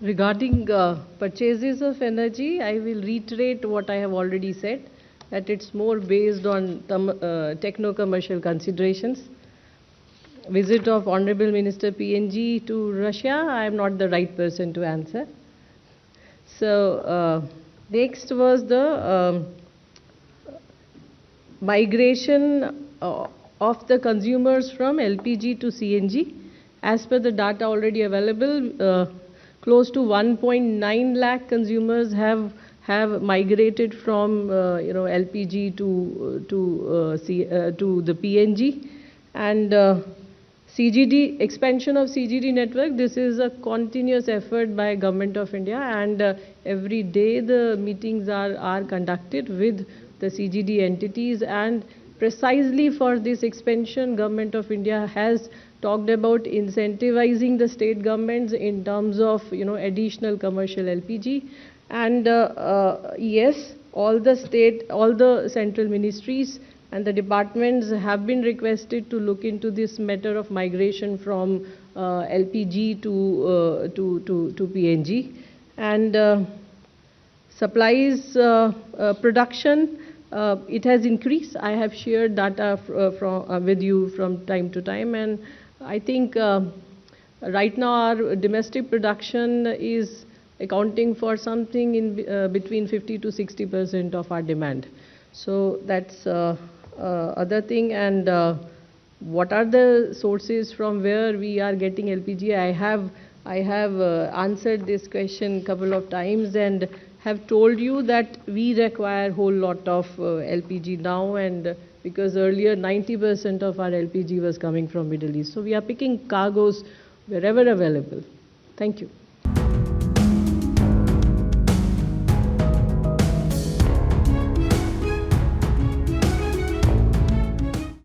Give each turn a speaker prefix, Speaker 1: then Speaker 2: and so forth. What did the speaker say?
Speaker 1: Regarding purchases of energy, I will reiterate what I have already said, that it's more based on techno-commercial considerations. Visit of Honorable Minister PNG to Russia, I am not the right person to answer. So, next was the migration of the consumers from LPG to CNG. As per the data already available, close to 1.9 lakh consumers have migrated from LPG to the PNG, and CGD expansion of CGD network. This is a continuous effort by Government of India, and every day the meetings are conducted with the CGD entities, and precisely for this expansion, Government of India has talked about incentivizing the state governments in terms of additional commercial LPG, and yes, all the central ministries and the departments have been requested to look into this matter of migration from LPG to PNG, and supplies production. It has increased. I have shared data with you from time to time, and I think right now our domestic production is accounting for something in between 50 to 60% of our demand. So that's other thing. And what are the sources from where we are getting LPG? I have answered this question a couple of times and have told you that we require a whole lot of LPG now, and because earlier 90% of our LPG was coming from Middle East. So we are picking cargoes wherever available. Thank you.